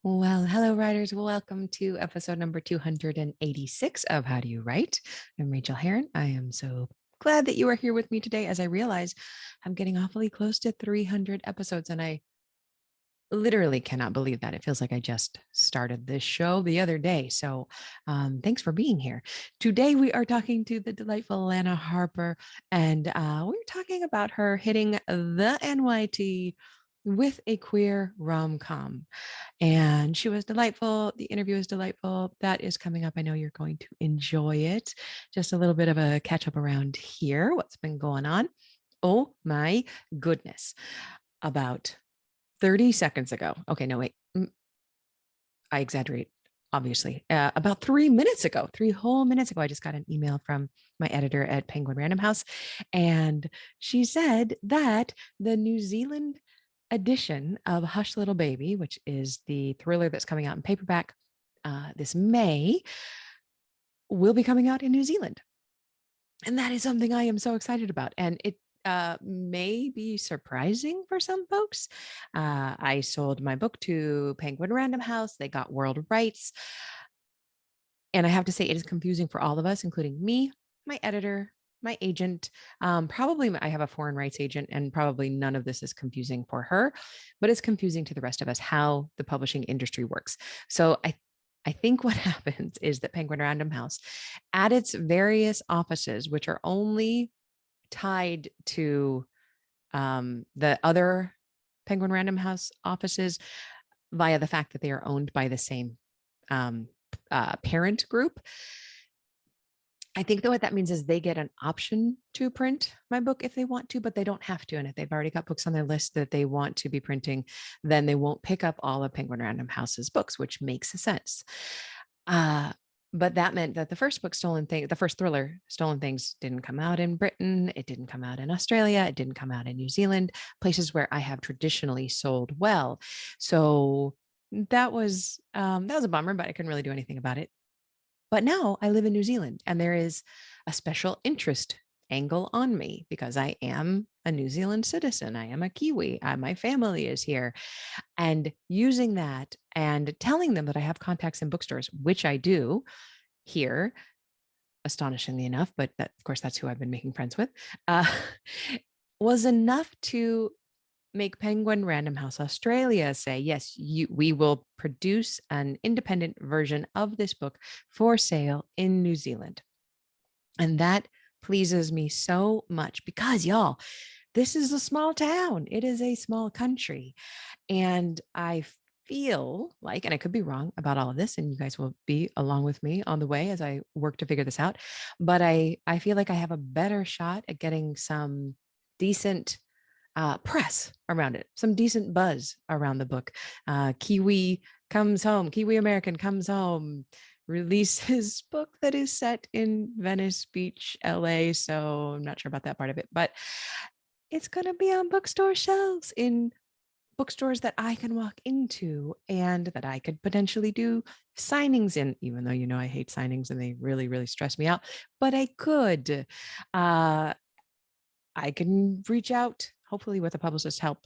Well, hello, writers. Welcome to episode number 286 of How Do You Write? I'm Rachael Herron. I am so glad that you are here with me today as I realize I'm getting awfully close to 300 episodes, and I literally cannot believe that. It feels like I just started this show the other day. So thanks for being here. Today, we are talking to the delightful Lana Harper, and we're talking about her hitting the NYT with a queer rom-com. And she was delightful. The interview is delightful. That is coming up. I know you're going to enjoy it. Just a little bit of a catch up around here. What's been going on? Oh my goodness. About 30 seconds ago. Okay, no, wait. I exaggerate, obviously. About 3 minutes ago, 3 whole minutes ago, I just got an email from my editor at Penguin Random House. And she said that the New Zealand edition of Hush Little Baby, which is the thriller that's coming out in paperback this May, will be coming out in New Zealand. And that is something I am so excited about. And it may be surprising for some folks. I sold my book to Penguin Random House. They got world rights. And I have to say, it is confusing for all of us, including me, my editor, my agent. Probably I have a foreign rights agent, and probably none of this is confusing for her, but it's confusing to the rest of us how the publishing industry works. So I think what happens is that Penguin Random House, at its various offices, which are only tied to the other Penguin Random House offices via the fact that they are owned by the same parent group. I think that what that means is they get an option to print my book if they want to, but they don't have to. And if they've already got books on their list that they want to be printing, then they won't pick up all of Penguin Random House's books, which makes sense. But that meant that the first book, the first thriller, Stolen Things, didn't come out in Britain. It didn't come out in Australia. It didn't come out in New Zealand, places where I have traditionally sold well. So that was a bummer, but I couldn't really do anything about it. But now I live in New Zealand, and there is a special interest angle on me because I am a New Zealand citizen. I am a Kiwi. My family is here. And using that and telling them that I have contacts in bookstores, which I do here, astonishingly enough, but that, of course, that's who I've been making friends with, was enough to make Penguin Random House Australia say, yes, we will produce an independent version of this book for sale in New Zealand. And that pleases me so much because, y'all, this is a small town. It is a small country. And I feel like, and I could be wrong about all of this, and you guys will be along with me on the way as I work to figure this out, but I feel like I have a better shot at getting some decent press around it, some decent buzz around the book. Kiwi American comes home, releases book that is set in Venice Beach, LA. So I'm not sure about that part of it, but it's going to be on bookstore shelves in bookstores that I can walk into and that I could potentially do signings in, even though, I hate signings and they really, really stress me out, but I could. I can reach out, hopefully with a publicist's help,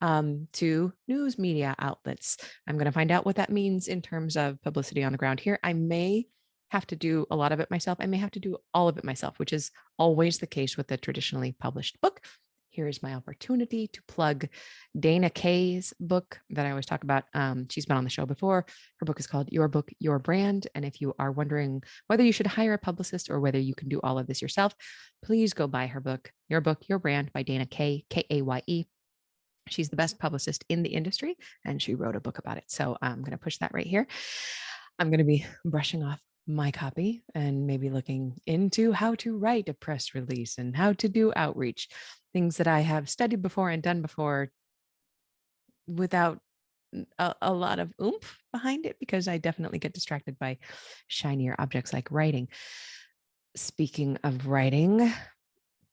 to news media outlets. I'm going to find out what that means in terms of publicity on the ground here. I may have to do a lot of it myself. I may have to do all of it myself, which is always the case with a traditionally published book. Here is my opportunity to plug Dana Kaye's book that I always talk about. She's been on the show before. Her book is called Your Book, Your Brand. And if you are wondering whether you should hire a publicist or whether you can do all of this yourself, please go buy her book, Your Brand by Dana Kaye, Kaye. She's the best publicist in the industry, and she wrote a book about it. So I'm going to push that right here. I'm going to be brushing off my copy and maybe looking into how to write a press release and how to do outreach, things that I have studied before and done before without a lot of oomph behind it, because I definitely get distracted by shinier objects like writing. Speaking of writing,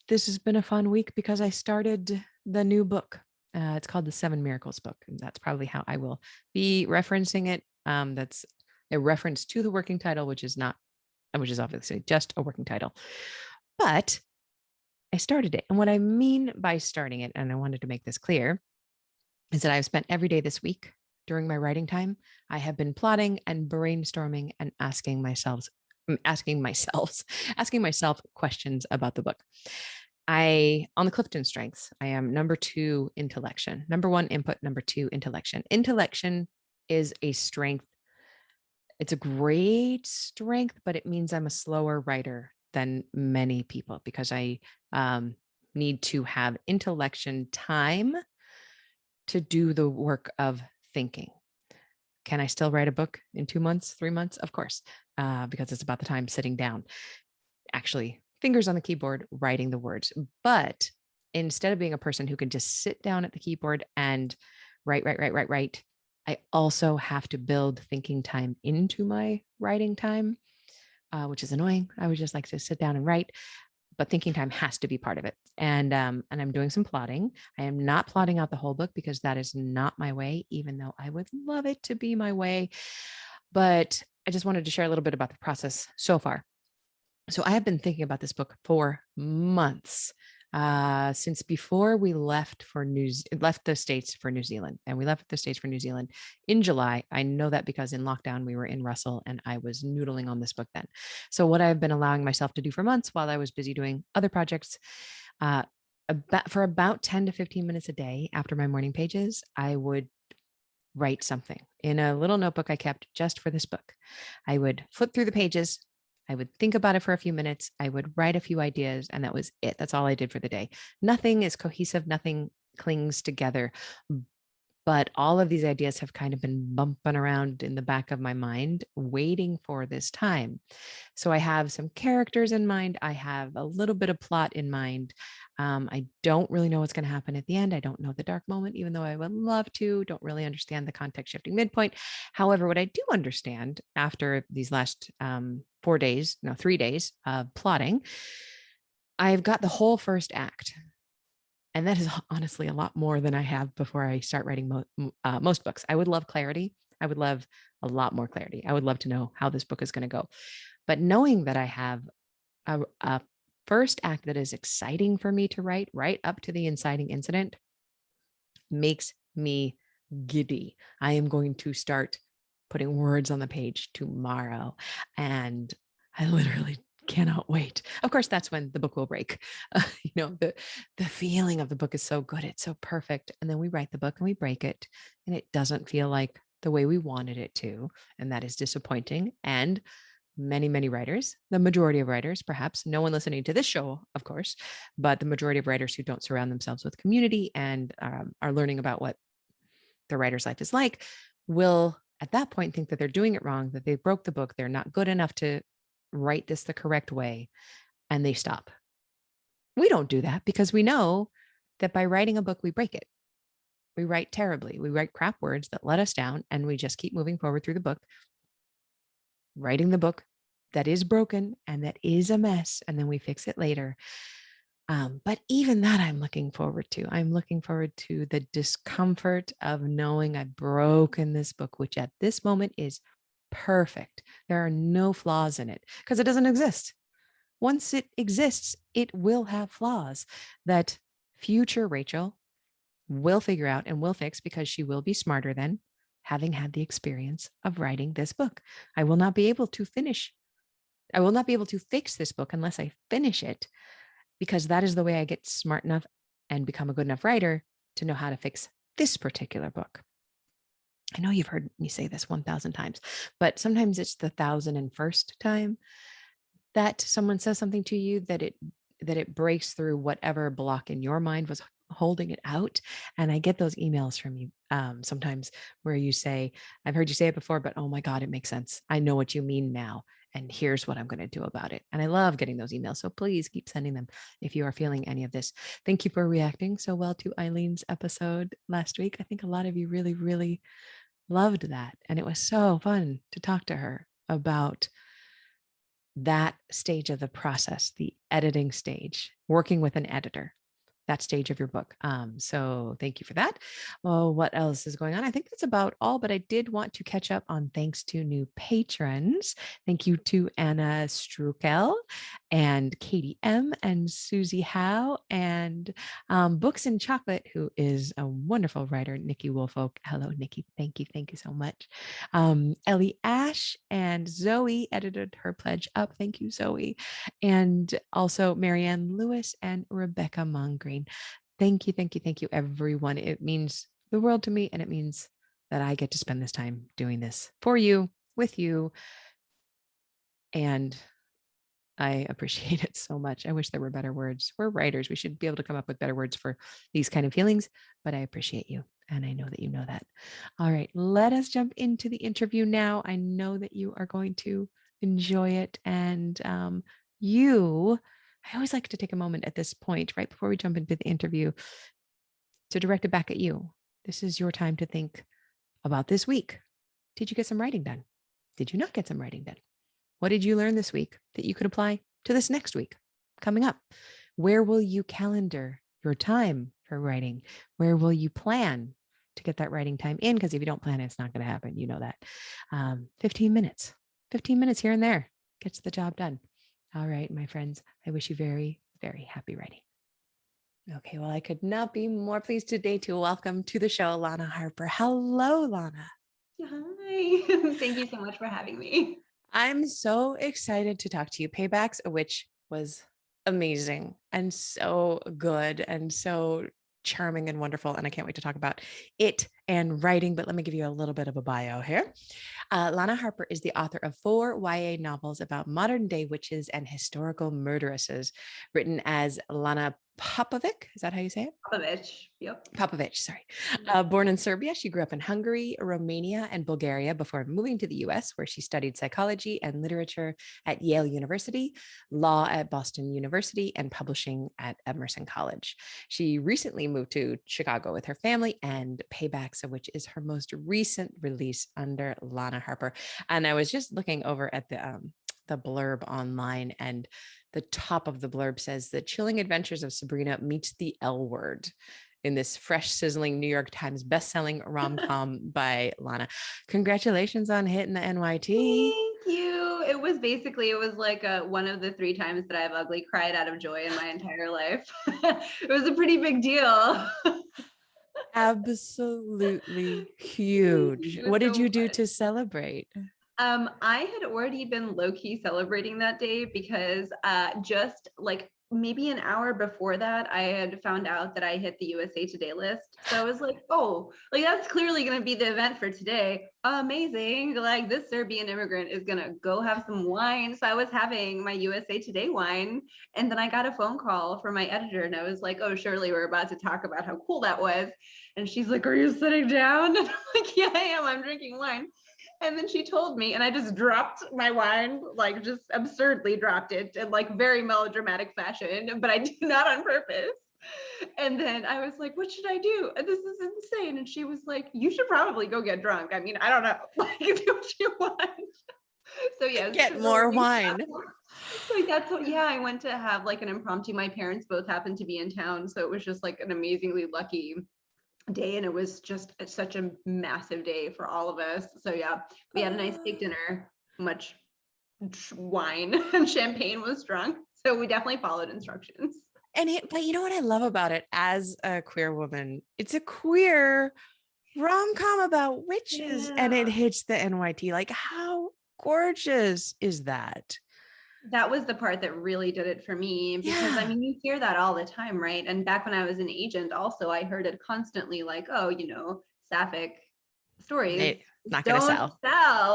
this has been a fun week because I started the new book. It's called the 7 Miracles book, and that's probably how I will be referencing it. That's a reference to the working title, which is obviously just a working title. But I started it. And what I mean by starting it, and I wanted to make this clear, is that I've spent every day this week during my writing time, I have been plotting and brainstorming and asking myself questions about the book. On the Clifton strengths, I am number 2 intellection, number 1 input, number 2 intellection. Intellection is a strength. It's a great strength, but it means I'm a slower writer than many people because I need to have intellection time to do the work of thinking. Can I still write a book in 2 months, 3 months? Of course, because it's about the time sitting down, actually fingers on the keyboard, writing the words. But instead of being a person who can just sit down at the keyboard and write, I also have to build thinking time into my writing time, which is annoying. I would just like to sit down and write, but thinking time has to be part of it. And I'm doing some plotting. I am not plotting out the whole book because that is not my way, even though I would love it to be my way. But I just wanted to share a little bit about the process so far. So I have been thinking about this book for months, since before we left the States for New Zealand. And we left the States for New Zealand in July. I know that because in lockdown, we were in Russell and I was noodling on this book then. So what I've been allowing myself to do for months while I was busy doing other projects, for about 10 to 15 minutes a day after my morning pages, I would write something in a little notebook I kept just for this book. I would flip through the pages. I would think about it for a few minutes. I would write a few ideas, and that was it. That's all I did for the day. Nothing is cohesive. Nothing clings together. But all of these ideas have kind of been bumping around in the back of my mind, waiting for this time. So I have some characters in mind. I have a little bit of plot in mind. I don't really know what's going to happen at the end. I don't know the dark moment, even though I would love to. Don't really understand the context shifting midpoint. However, what I do understand after these last 3 days of plotting, I've got the whole first act. And that is honestly a lot more than I have before I start writing most books. I would love clarity. I would love a lot more clarity. I would love to know how this book is going to go. But knowing that I have a first act that is exciting for me to write, right up to the inciting incident, makes me giddy. I am going to start putting words on the page tomorrow. And I literally cannot wait. Of course, that's when the book will break. The feeling of the book is so good. It's so perfect. And then we write the book and we break it. And it doesn't feel like the way we wanted it to. And that is disappointing. And many, many writers, the majority of writers, perhaps no one listening to this show, of course, but the majority of writers who don't surround themselves with community and are learning about what their writer's life is like, will at that point think that they're doing it wrong, that they broke the book, they're not good enough to write this the correct way, and they stop. We don't do that because we know that by writing a book, we break it. We write terribly. We write crap words that let us down, and we just keep moving forward through the book, writing the book that is broken and that is a mess, and then we fix it later. But even that I'm looking forward to. I'm looking forward to the discomfort of knowing I've broken this book, which at this moment is perfect. There are no flaws in it because it doesn't exist. Once it exists, it will have flaws that future Rachael will figure out and will fix because she will be smarter than having had the experience of writing this book. I will not be able to fix this book unless I finish it, because that is the way I get smart enough and become a good enough writer to know how to fix this particular book. I know you've heard me say this 1,000 times, but sometimes it's the 1,001st time that someone says something to you that it breaks through whatever block in your mind was holding it out. And I get those emails from you sometimes where you say, I've heard you say it before, but oh my God, it makes sense. I know what you mean now. And here's what I'm going to do about it. And I love getting those emails. So please keep sending them if you are feeling any of this. Thank you for reacting so well to Eileen's episode last week. I think a lot of you really, really loved that. And it was so fun to talk to her about that stage of the process, the editing stage, working with an editor, that stage of your book. So thank you for that. Well, what else is going on? I think that's about all, but I did want to catch up on thanks to new patrons. Thank you to Anna Strukel and Katie M and Susie Howe and Books and Chocolate, who is a wonderful writer, Nikki Woolfolk. Hello, Nikki. Thank you. Thank you so much. Ellie Ash and Zoe edited her pledge up. Thank you, Zoe. And also Marianne Lewis and Rebecca Mongreen. Thank you, thank you, thank you, everyone. It means the world to me, and it means that I get to spend this time doing this for you, with you, and I appreciate it so much. I wish there were better words. We're writers. We should be able to come up with better words for these kind of feelings, but I appreciate you, and I know that you know that. All right, let us jump into the interview now. I know that you are going to enjoy it, and I always like to take a moment at this point, right before we jump into the interview, to direct it back at you. This is your time to think about this week. Did you get some writing done? Did you not get some writing done? What did you learn this week that you could apply to this next week coming up? Where will you calendar your time for writing? Where will you plan to get that writing time in? Because if you don't plan, it's not going to happen. You know that. 15 minutes here and there gets the job done. All right, my friends, I wish you very, very happy writing. Okay, well, I could not be more pleased today to welcome to the show Lana Harper. Hello, Lana. Hi. Thank you so much for having me. I'm so excited to talk to you. Paybacks, which was amazing and so good and so charming and wonderful. And I can't wait to talk about it and writing, but let me give you a little bit of a bio here. Lana Harper is the author of 4 YA novels about modern day witches and historical murderesses, written as Lana Papović. Is that how you say it? Papović. Yep. Papović, sorry. Born in Serbia, she grew up in Hungary, Romania, and Bulgaria before moving to the US, where she studied psychology and literature at Yale University, law at Boston University, and publishing at Emerson College. She recently moved to Chicago with her family, and Payback, which is her most recent release under Lana Harper. And I was just looking over at the blurb online, and the top of the blurb says the Chilling Adventures of Sabrina meets the L Word in this fresh, sizzling New York Times bestselling rom-com by Lana. Congratulations on hitting the NYT. Thank you. It was like one of the 3 times that I've ugly cried out of joy in my entire life. It was a pretty big deal. Absolutely huge. What did you do to celebrate? I had already been low-key celebrating that day because just like maybe an hour before that, I had found out that I hit the USA Today list. So I was like, oh, like that's clearly going to be the event for today. Amazing. Like this Serbian immigrant is going to go have some wine. So I was having my USA Today wine. And then I got a phone call from my editor and I was like, oh, surely we're about to talk about how cool that was. And she's like, are you sitting down? And I'm like, yeah, I am. I'm drinking wine. And then she told me, and I just dropped my wine, like just absurdly dropped it in like very melodramatic fashion, but I did not on purpose. And then I was like, what should I do? This is insane. And she was like, you should probably go get drunk. I mean, I don't know, like do what you want. So yeah, get more wine. Like that's what, yeah, I went to have like an impromptu. My parents both happened to be in town. So it was just like an amazingly lucky day, and it was just such a massive day for all of us. So yeah, we had a nice steak dinner, much wine and champagne was drunk, so we definitely followed instructions. But you know what I love about it as a queer woman? It's a queer rom-com about witches, and it hits the NYT. Like, how gorgeous is that? That was the part that really did it for me, because I mean, you hear that all the time, right? And back when I was an agent also, I heard it constantly, like, oh, you know, sapphic stories not gonna sell.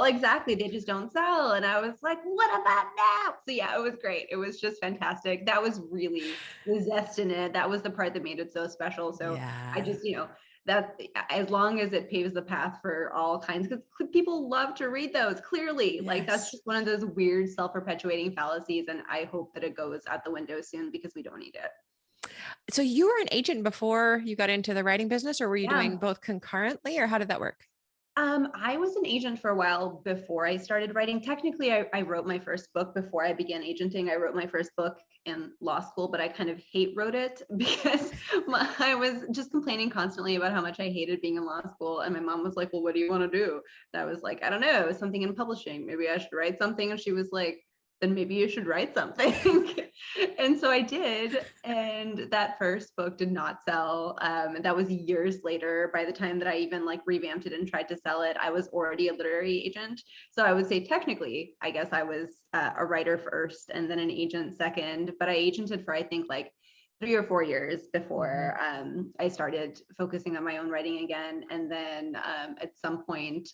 Exactly, they just don't sell. And I was like, what about now? So yeah, it was great. It was just fantastic. That was really the zest in it. That was the part that made it so special. So I just, you know, that as long as it paves the path for all kinds, because people love to read those, clearly. Like that's just one of those weird self-perpetuating fallacies, and I hope that it goes out the window soon because we don't need it. So you were an agent before you got into the writing business, or were you doing both concurrently, or how did that work? I was an agent for a while before I started writing. Technically, I wrote my first book before I began agenting. I wrote my first book in law school, but I kind of hate wrote it because I was just complaining constantly about how much I hated being in law school. And my mom was like, well, what do you want to do? And I was like, I don't know, something in publishing. Maybe I should write something. And she was like, then maybe you should write something. And so I did. And that first book did not sell. That was years later. By the time that I even like revamped it and tried to sell it, I was already a literary agent. So I would say technically, I guess I was a writer first and then an agent second, but I agented for, I think, like 3 or 4 years before I started focusing on my own writing again. And then at some point,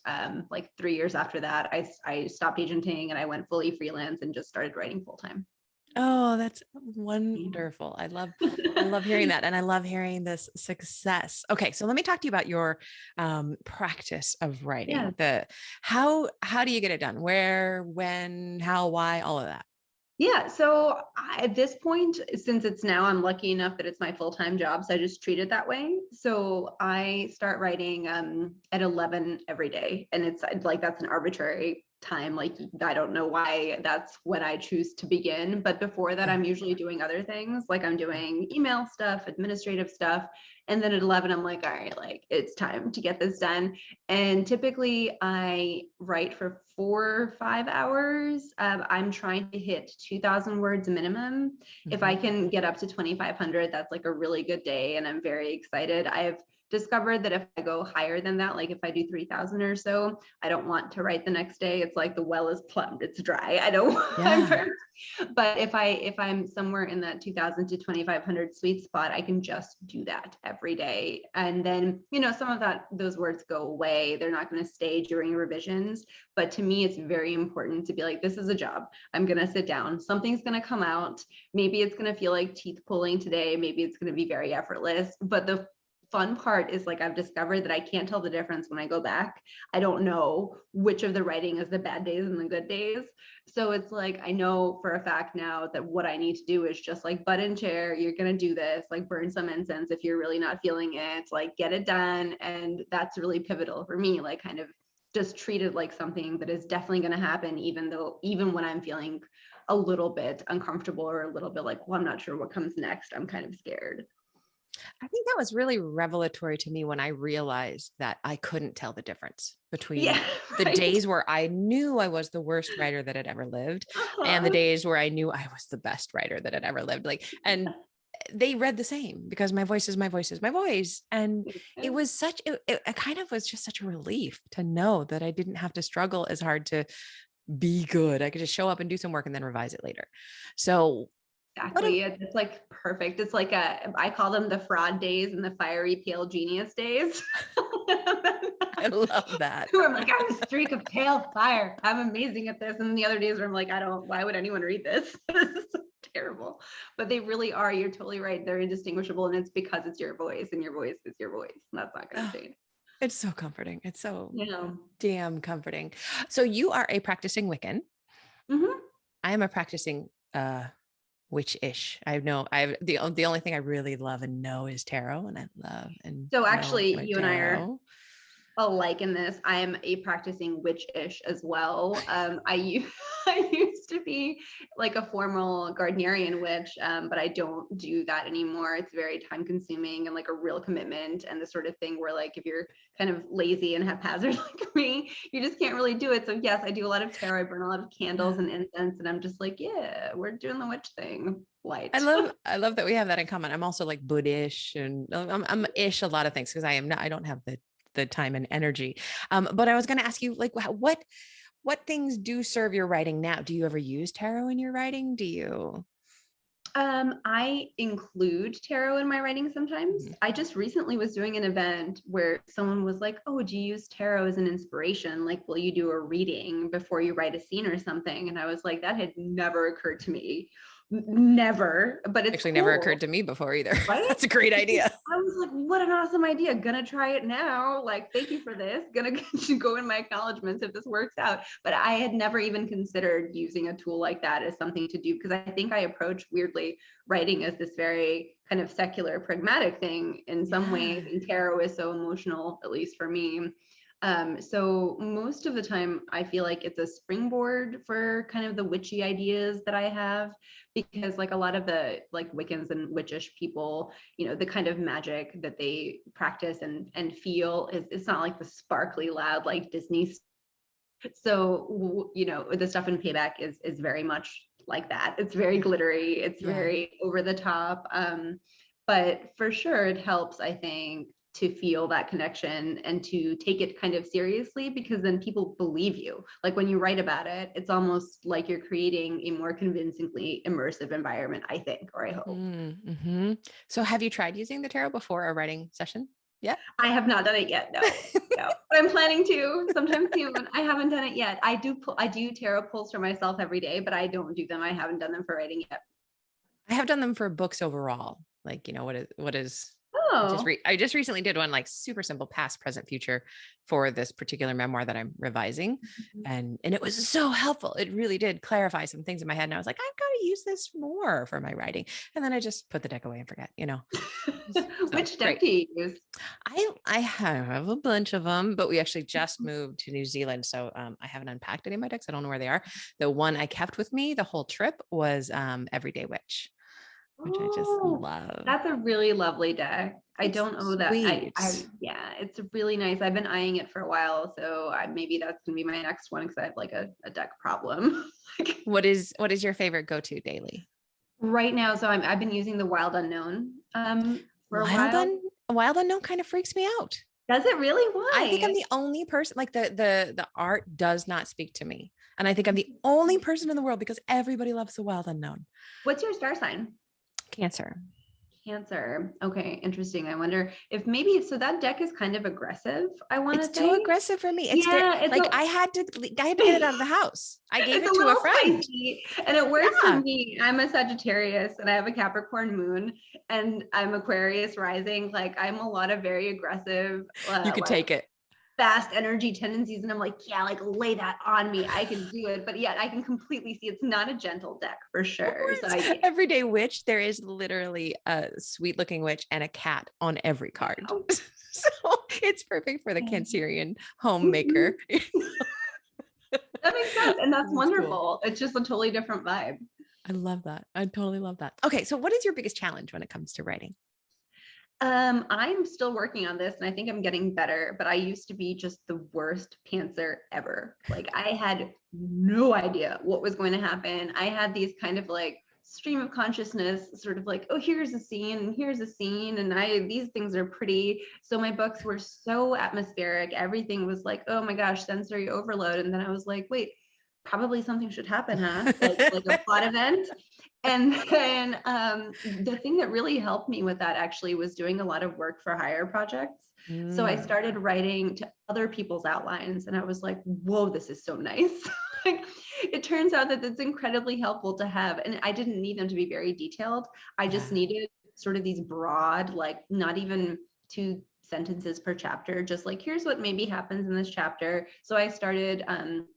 like 3 years after that, I stopped agenting and I went fully freelance and just started writing full time. Oh, that's wonderful. I love hearing that. And I love hearing this success. Okay. So let me talk to you about your practice of writing. Yeah. How do you get it done? Where, when, how, why, all of that. Yeah. So at this point, since it's now, I'm lucky enough that it's my full-time job. So I just treat it that way. So I start writing at 11 every day. And it's like, that's an arbitrary time. Like, I don't know why that's when I choose to begin. But before that, I'm usually doing other things. Like I'm doing email stuff, administrative stuff. And then at 11, I'm like, all right, like it's time to get this done. And typically I write for 4 or 5 hours. I'm trying to hit 2,000 words minimum. If I can get up to 2,500, that's like a really good day. And I'm very excited. I've discovered that if I go higher than that, like if I do 3,000 or so, I don't want to write the next day. It's like the well is plumbed, it's dry. I don't want but if I'm somewhere in that 2,000 to 2,500 sweet spot, I can just do that every day. And then, you know, some of those words go away. They're not going to stay during revisions. But to me, it's very important to be like, this is a job. I'm going to sit down. Something's going to come out. Maybe it's going to feel like teeth pulling today. Maybe it's going to be very effortless. But the fun part is like I've discovered that I can't tell the difference when I go back. I don't know which of the writing is the bad days and the good days. So it's like I know for a fact now that what I need to do is just like butt in chair, you're gonna do this, like burn some incense if you're really not feeling it, like get it done. And that's really pivotal for me, like kind of just treat it like something that is definitely going to happen, even when I'm feeling a little bit uncomfortable or a little bit like, well, I'm not sure what comes next. I'm kind of scared. I think that was really revelatory to me when I realized that I couldn't tell the difference between the days where I knew I was the worst writer that had ever lived and the days where I knew I was the best writer that had ever lived. Like, and they read the same because my voice is my voice is my voice. And it was it kind of was just such a relief to know that I didn't have to struggle as hard to be good. I could just show up and do some work and then revise it later. So exactly. It's like perfect. It's like I call them the fraud days and the fiery pale genius days. I love that. I'm like, I'm a streak of pale fire. I'm amazing at this. And the other days where I'm like, why would anyone read this? This is so terrible. But they really are. You're totally right. They're indistinguishable. And it's because it's your voice and your voice is your voice. And that's not going to change. It's so comforting. It's so damn comforting. So you are a practicing Wiccan. I am a practicing witch-ish. The only thing I really love and know is tarot, and I love and so actually you tarot. And I are alike in this. I am a practicing witch-ish as well. I used to be like a formal Gardnerian witch, but I don't do that anymore. It's very time consuming and like a real commitment and the sort of thing where like if you're kind of lazy and haphazard like me, you just can't really do it. So yes, I do a lot of tarot. I burn a lot of candles and incense, and I'm just like, yeah, we're doing the witch thing. Light. I love that we have that in common. I'm also like Buddhist and I'm ish a lot of things because I don't have the time and energy. But I was going to ask you, like, what things do serve your writing now? Do you ever use tarot in your writing? Do you? I include tarot in my writing sometimes. I just recently was doing an event where someone was like, oh, do you use tarot as an inspiration? Like, will you do a reading before you write a scene or something? And I was like, that had never occurred to me. Never, but it's actually cool. Never occurred to me before either. Right? That's a great idea. I was like, what an awesome idea. Gonna try it now. Like, thank you for this. Gonna go in my acknowledgements if this works out. But I had never even considered using a tool like that as something to do, because I think I approach weirdly writing as this very kind of secular, pragmatic thing in some ways. And tarot is so emotional, at least for me. So most of the time I feel like it's a springboard for kind of the witchy ideas that I have, because like a lot of the like Wiccans and witchish people, you know, the kind of magic that they practice and feel is, it's not like the sparkly loud, like Disney So, the stuff in Payback is very much like that. It's very glittery. It's very over the top. But for sure, it helps, I think, to feel that connection and to take it kind of seriously, because then people believe you. Like when you write about it, it's almost like you're creating a more convincingly immersive environment, I think, or I hope. Mm-hmm. So have you tried using the tarot before a writing session? Yeah. I have not done it yet. No, no. But I'm planning to sometime soon. I haven't done it yet. I do tarot pulls for myself every day, but I don't do them. I haven't done them for writing yet. I have done them for books overall. Like, what is Oh, I just recently did one like super simple past, present, future for this particular memoir that I'm revising. And it was so helpful. It really did clarify some things in my head. And I was like, I've got to use this more for my writing. And then I just put the deck away and forget, So, which deck great. do you use? I have a bunch of them, but we actually just moved to New Zealand. So I haven't unpacked any of my decks. I don't know where they are. The one I kept with me the whole trip was Everyday Witch, which I just love. That's a really lovely deck. I It's don't know that. sweet. Yeah, it's really nice. I've been eyeing it for a while, so maybe that's gonna be my next one, because I have like a deck problem. What is your favorite go-to daily? Right now, so I've been using the Wild Unknown for a while. Wild Unknown kind of freaks me out. Does it really? Why? I think I'm the only person, like the art does not speak to me. And I think I'm the only person in the world, because everybody loves the Wild Unknown. What's your star sign? Cancer. Cancer. Okay, interesting. I wonder if maybe, so that deck is kind of aggressive, I want to say. It's too aggressive for me. It's I had to get it out of the house. I gave it to a friend. Spicy, and it works for me. I'm a Sagittarius and I have a Capricorn moon and I'm Aquarius rising. Like I'm a lot of very aggressive. You could take it. Fast energy tendencies, and I'm like, yeah, like lay that on me. I can do it. But yet I can completely see it's not a gentle deck for sure. So Everyday Witch, there is literally a sweet looking witch and a cat on every card. So it's perfect for the Cancerian homemaker. That makes sense. And that's wonderful. Cool. It's just a totally different vibe. I love that. I totally love that. Okay. So what is your biggest challenge when it comes to writing? I'm still working on this and I think I'm getting better, but I used to be just the worst pantser ever. Like I had no idea what was going to happen. I had these kind of like stream of consciousness, sort of like, oh, here's a scene and here's a scene. And these things are pretty. So my books were so atmospheric. Everything was like, oh my gosh, sensory overload. And then I was like, wait, probably something should happen, huh? Like a plot event. And then the thing that really helped me with that actually was doing a lot of work for hire projects. So I started writing to other people's outlines and I was like, whoa, this is so nice. Like, it turns out that it's incredibly helpful to have, and I didn't need them to be very detailed. I just needed sort of these broad, like not even 2 sentences per chapter, just like, here's what maybe happens in this chapter. So I started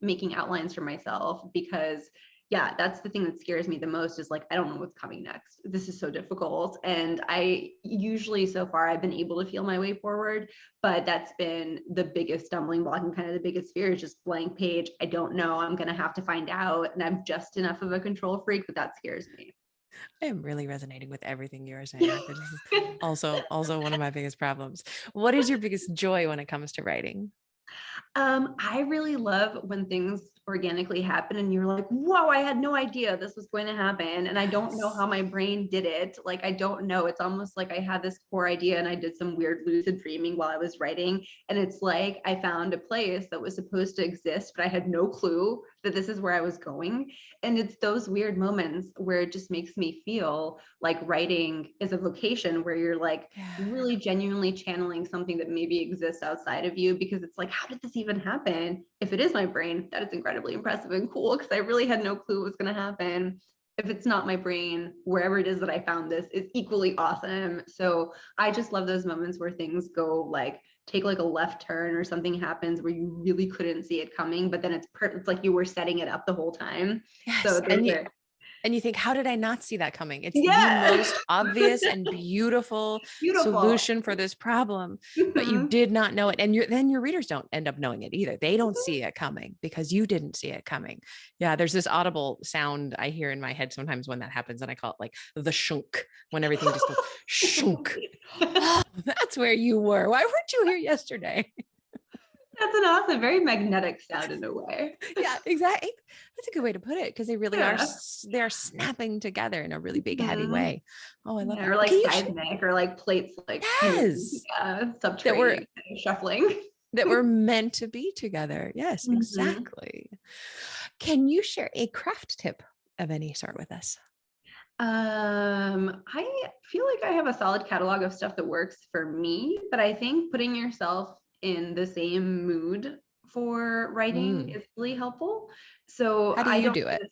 making outlines for myself, because yeah, that's the thing that scares me the most, is like, I don't know what's coming next. This is so difficult. And I usually, so far, I've been able to feel my way forward, but that's been the biggest stumbling block and kind of the biggest fear, is just blank page. I don't know. I'm going to have to find out. And I'm just enough of a control freak, but that scares me. I am really resonating with everything you're saying. This is also one of my biggest problems. What is your biggest joy when it comes to writing? I really love when things organically happen and you're like, whoa, I had no idea this was going to happen. And I don't know how my brain did it. Like, I don't know. It's almost like I had this core idea and I did some weird lucid dreaming while I was writing. And it's like, I found a place that was supposed to exist, but I had no clue that this is where I was going. And it's those weird moments where it just makes me feel like writing is a vocation, where you're like really genuinely channeling something that maybe exists outside of you, because it's like, how did this even happen? If it is my brain, that is incredibly impressive and cool, because I really had no clue what was going to happen. If it's not my brain, wherever it is that I found this is equally awesome. So I just love those moments where things go like, take like a left turn or something happens where you really couldn't see it coming, but then it's like you were setting it up the whole time. Yes. So and you think, how did I not see that coming? It's the most obvious and beautiful solution for this problem, but you did not know it. And then your readers don't end up knowing it either. They don't see it coming because you didn't see it coming. Yeah. There's this audible sound I hear in my head sometimes when that happens. And I call it like the shunk, when everything just goes shunk. Oh, that's where you were. Why weren't you here yesterday? That's an awesome, very magnetic sound in a way. Yeah, exactly. That's a good way to put it because they really are. Yeah. They're snapping together in a really big, heavy Mhm. way. Oh, I love Yeah, that. or like Can you seismic, or like plates like moving, yes, that were subterranean, shuffling. that were meant to be together. Yes, Mhm. exactly. Can you share a craft tip of any sort with us? I feel like I have a solid catalog of stuff that works for me, but I think putting yourself in the same mood for writing Mm. is really helpful. So How do you do it?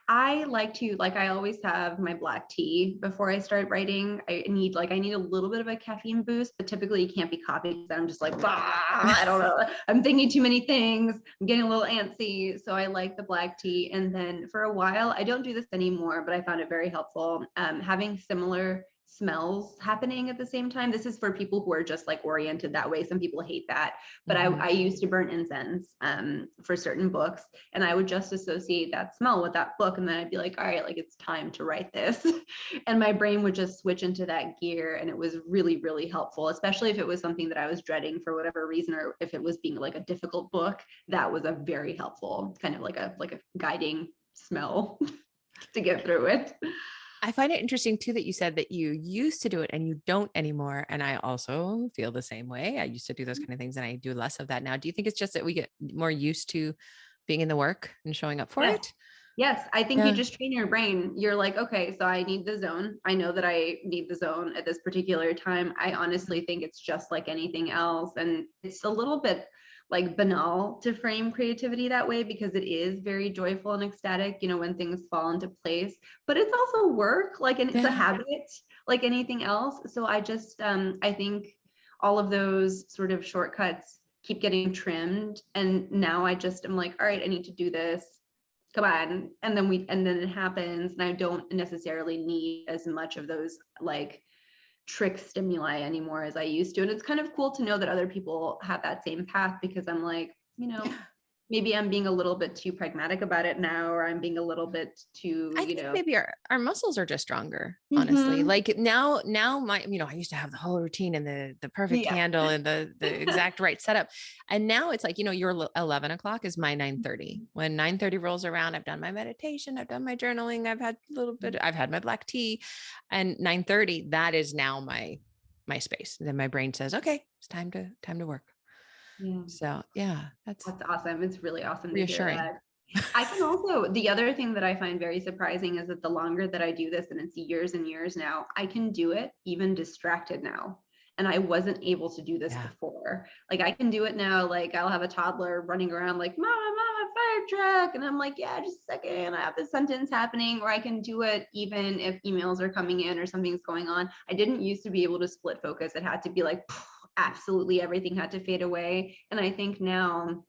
I like to, like, I always have my black tea before I start writing. I need a little bit of a caffeine boost, but typically it can't be coffee because I'm just like, "Bah, I don't know. I'm thinking too many things. I'm getting a little antsy." So I like the black tea. And then for a while, I don't do this anymore, but I found it very helpful. Having similar smells happening at the same time. This is for people who are just like oriented that way. Some people hate that, but I used to burn incense for certain books, and I would just associate that smell with that book. And then I'd be like, all right, like it's time to write this. And my brain would just switch into that gear. And it was really, really helpful, especially if it was something that I was dreading for whatever reason, or if it was being like a difficult book. That was a very helpful kind of like a guiding smell to get through it. I find it interesting too that you said that you used to do it and you don't anymore. And I also feel the same way. I used to do those kind of things and I do less of that now. Do you think it's just that we get more used to being in the work and showing up for Yes. it? Yes, I think you Yeah. just train your brain. You're like, okay, so I need the zone. I know that I need the zone at this particular time. I honestly think it's just like anything else. And it's a little bit like banal to frame creativity that way because it is very joyful and ecstatic, when things fall into place. But it's also work, like, and it's a Yeah. habit like anything else. So I just, I think all of those sort of shortcuts keep getting trimmed. And now I just am like, all right, I need to do this, come on. And then it happens, and I don't necessarily need as much of those like trick stimuli anymore as I used to. And it's kind of cool to know that other people have that same path, because I'm like, Yeah. maybe I'm being a little bit too pragmatic about it now, or I'm being a little bit too, I think maybe our muscles are just stronger, honestly. Mhm. Like now my, I used to have the whole routine and the perfect Yeah. candle and the exact right setup. And now it's like, your 11 o'clock is my 9:30. When 9:30 rolls around, I've done my meditation, I've done my journaling, I've had my black tea, and 9:30, that is now my space. Then my brain says, okay, it's time to work. Yeah. So yeah, that's That's awesome. It's really awesome to hear reassuring. that. I can also, the other thing that I find very surprising is that the longer that I do this, and it's years and years now, I can do it even distracted now. And I wasn't able to do this Yeah. before. Like I can do it now. Like I'll have a toddler running around like, mama, fire truck. And I'm like, yeah, just a second. I have this sentence happening. Or I can do it even if emails are coming in or something's going on. I didn't used to be able to split focus. It had to be like, absolutely everything had to fade away. And I think now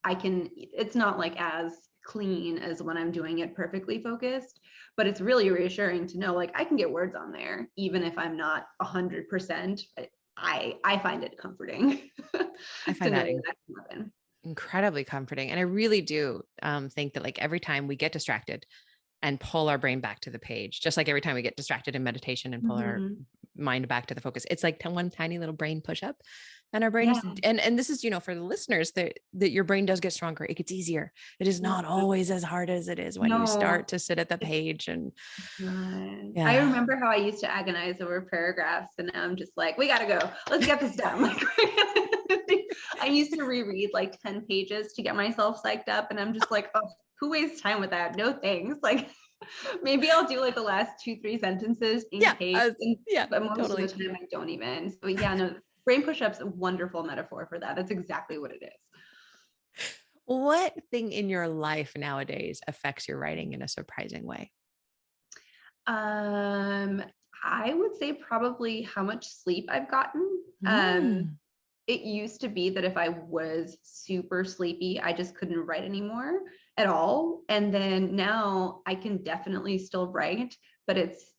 it's not like as clean as when I'm doing it perfectly focused, but it's really reassuring to know like I can get words on there even if I'm not 100%. I find it comforting I to find know that that can happen. incredibly comforting. And I really do think that like every time we get distracted and pull our brain back to the page, just like every time we get distracted in meditation and pull our Mhm. mind back to the focus, it's like one tiny little brain push up. And our brain Yeah. is, and this is, for the listeners that your brain does get stronger. It gets easier. It is Yeah. not always as hard as it is when you No, start to sit at the it's page and not. I yeah. remember how I used to agonize over paragraphs, and now I'm just like, we gotta go. Let's get this done. Like, I used to reread like 10 pages to get myself psyched up, and I'm just like, oh, who wastes time with that? No thanks. Like, maybe I'll do like the last 2, 3 sentences in Yeah. case, Yeah, but most of the totally. time I don't even. So yeah, no, brain push-ups, a wonderful metaphor for that. That's exactly what it is. What thing in your life nowadays affects your writing in a surprising way? Um, I would say probably how much sleep I've gotten. Mm. It used to be that if I was super sleepy, I just couldn't write anymore at all. And then now I can definitely still write, but it's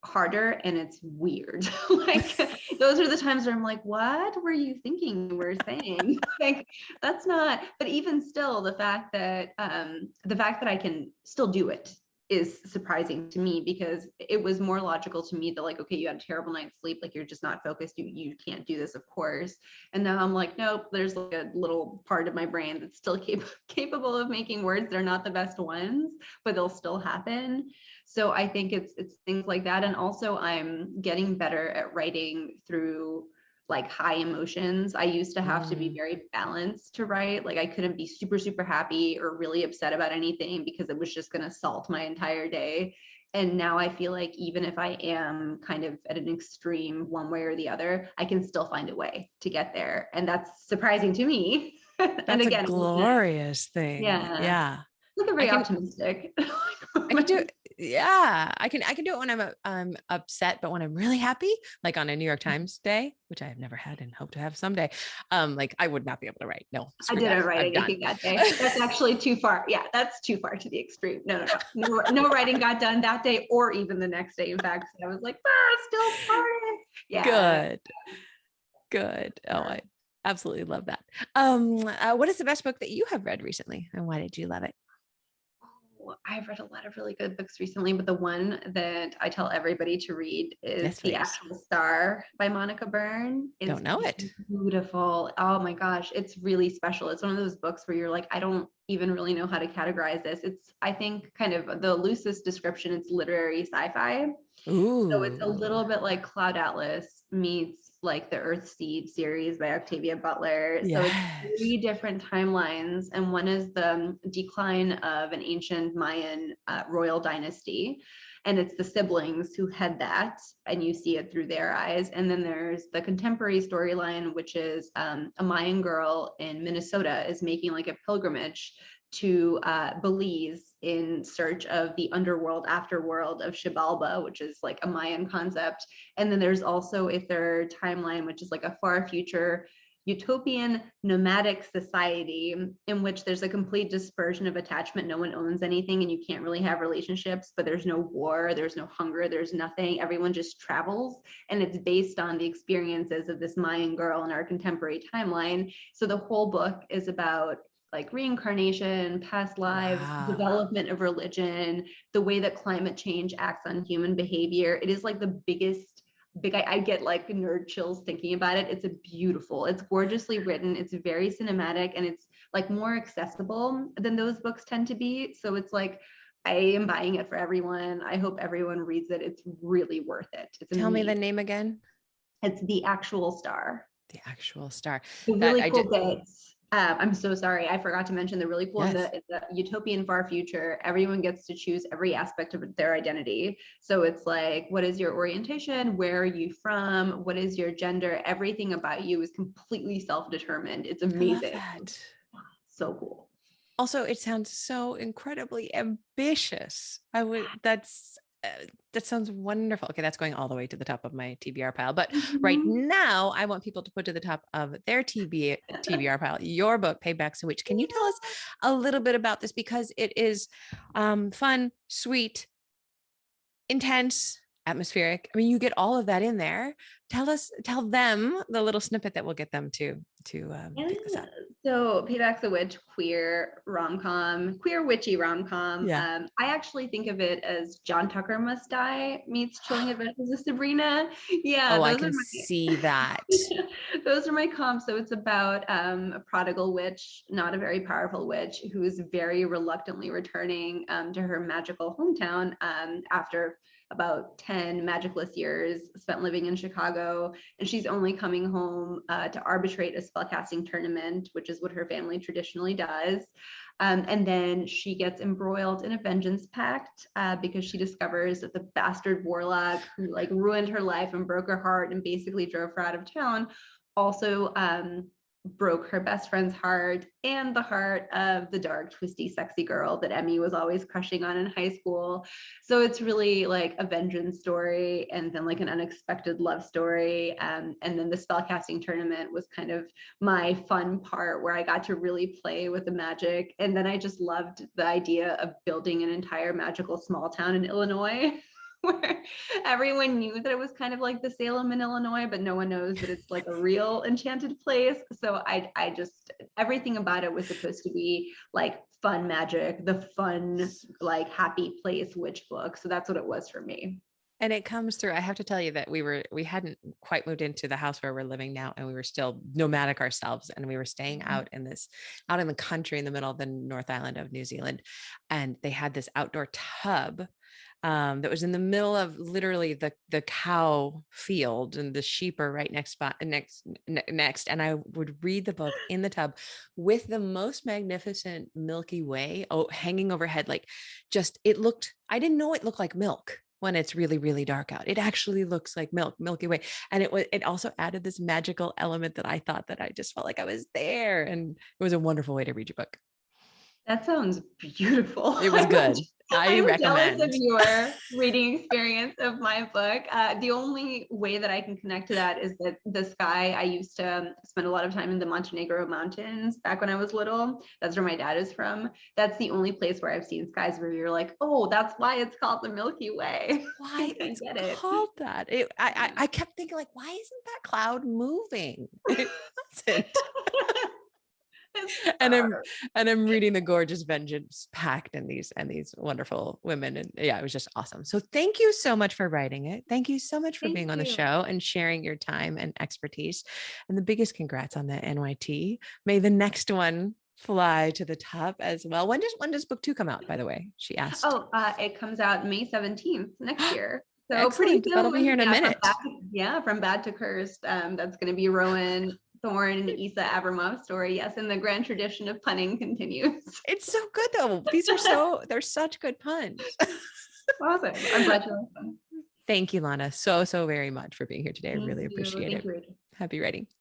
harder and it's weird. Like those are the times where I'm like, what were you thinking you were saying? Like that's not, but even still, the fact that I can still do it is surprising to me, because it was more logical to me that like, okay, you had a terrible night's sleep, like you're just not focused, you can't do this, of course. And now I'm like, nope, there's like a little part of my brain that's still capable of making words. They're not the best ones, but they'll still happen. So I think it's things like that. And also I'm getting better at writing through like high emotions. I used to have to be very balanced to write. Like I couldn't be super, super happy or really upset about anything, because it was just going to salt my entire day. And now I feel like even if I am kind of at an extreme one way or the other, I can still find a way to get there. And that's surprising to me. And That's a again, glorious thing. yeah, Yeah. look, I very can optimistic. I can do yeah, I can do it when I'm upset, but when I'm really happy, like on a New York Times day, which I have never had and hope to have someday, like I would not be able to write. No, I screw didn't that. write I'm done. anything that day. That's actually too far. Yeah, that's too far to the extreme. No writing got done that day or even the next day. In fact, I was like, still party. Yeah. Good. Oh, I absolutely love that. What is the best book that you have read recently, and why did you love it? I've read a lot of really good books recently, but the one that I tell everybody to read is Yes, The please. Actual Star by Monica Byrne. It's Don't know it. beautiful. Oh my gosh, it's really special. It's one of those books where you're like, I don't even really know how to categorize this. It's, I think, kind of the loosest description, it's literary sci-fi. So it's a little Ooh, bit like Cloud Atlas meets like the Earthseed series by Octavia Butler. So it's yes. 3 different timelines, and one is the decline of an ancient Mayan royal dynasty, and it's the siblings who head that, and you see it through their eyes. And then there's the contemporary storyline, which is a Mayan girl in Minnesota is making like a pilgrimage to Belize in search of the underworld, afterworld of Xibalba, which is like a Mayan concept. And then there's also a third timeline, which is like a far future utopian nomadic society in which there's a complete dispersion of attachment. No one owns anything and you can't really have relationships, but there's no war, there's no hunger, there's nothing. Everyone just travels. And it's based on the experiences of this Mayan girl in our contemporary timeline. So the whole book is about like reincarnation, past lives, Wow. development of religion, the way that climate change acts on human behavior. It is like the I get like nerd chills thinking about it. It's it's gorgeously written. It's very cinematic, and it's like more accessible than those books tend to be. So it's like, I am buying it for everyone. I hope everyone reads it. It's really worth it. It's Tell me the amazing. name again. It's The Actual Star. The Actual Star. The That really I cool did. bits. I'm so sorry. I forgot to mention the really cool Yes. in the utopian far future, everyone gets to choose every aspect of their identity. So it's like, what is your orientation? Where are you from? What is your gender? Everything about you is completely self-determined. It's I love amazing. that. So cool. Also, it sounds so incredibly ambitious. That sounds wonderful. Okay, that's going all the way to the top of my TBR pile. But right Mhm. now, I want people to put to the top of their TBR pile your book, Payback. So, which can you tell us a little bit about this, because it is fun, sweet, intense, atmospheric. I mean, you get all of that in there. Tell them the little snippet that will get them to Yeah. pick this up. So Payback's a Witch, queer rom-com, queer witchy rom-com. Yeah. I actually think of it as John Tucker Must Die meets Chilling Adventures of Sabrina. Yeah, Oh, I those are can see that. my those are my comps. So it's about a prodigal witch, not a very powerful witch, who is very reluctantly returning to her magical hometown after about 10 magicless years spent living in Chicago, and she's only coming home to arbitrate a spellcasting tournament, which is what her family traditionally does. And then she gets embroiled in a vengeance pact because she discovers that the bastard warlock who like ruined her life and broke her heart and basically drove her out of town also broke her best friend's heart and the heart of the dark, twisty, sexy girl that Emmy was always crushing on in high school. So it's really like a vengeance story and then like an unexpected love story. And then the spellcasting tournament was kind of my fun part where I got to really play with the magic. And then I just loved the idea of building an entire magical small town in Illinois. where everyone knew that it was kind of like the Salem in Illinois, but no one knows that it's like a real enchanted place. So I just, everything about it was supposed to be like fun magic, the fun, like happy place witch book. So that's what it was for me. And it comes through. I have to tell you that we hadn't quite moved into the house where we're living now, and we were still nomadic ourselves. And we were staying out in the country in the middle of the North Island of New Zealand. And they had this outdoor tub that was in the middle of literally the cow field, and the sheep are right next. And I would read the book in the tub with the most magnificent Milky Way hanging overhead. Like, just, I didn't know it looked like milk when it's really, really dark out. It actually looks like Milky Way. And it also added this magical element that I thought that I just felt like I was there. And it was a wonderful way to read your book. That sounds beautiful. It was good. I I'm jealous recommend. of your reading experience of my book. The only way that I can connect to that is that the sky, I used to spend a lot of time in the Montenegro mountains back when I was little. That's where my dad is from. That's the only place where I've seen skies where you're like, oh, that's why it's called the Milky Way. Why I it's get it. called that. I kept thinking, like, why isn't that cloud moving? It wasn't. and I'm reading the gorgeous vengeance pact and these wonderful women. And yeah, it was just awesome. So thank you so much for writing it. Thank you so much for Thank being on the you. show and sharing your time and expertise. And the biggest congrats on the NYT. May the next one fly to the top as well. When does book 2 come out, by the way? She asked. Oh, it comes out May 17th next year. So Excellent. pretty That'll be here soon. in a minute. From bad to cursed. That's going to be Rowan Thorne and Issa Abramov's story. Yes, and the grand tradition of punning continues. It's so good though. They're such good puns. Awesome. I'm glad you liked them. Thank you, Lana, so very much for being here today. I Thank really you. appreciate Thank it. you, Rachel. Happy writing.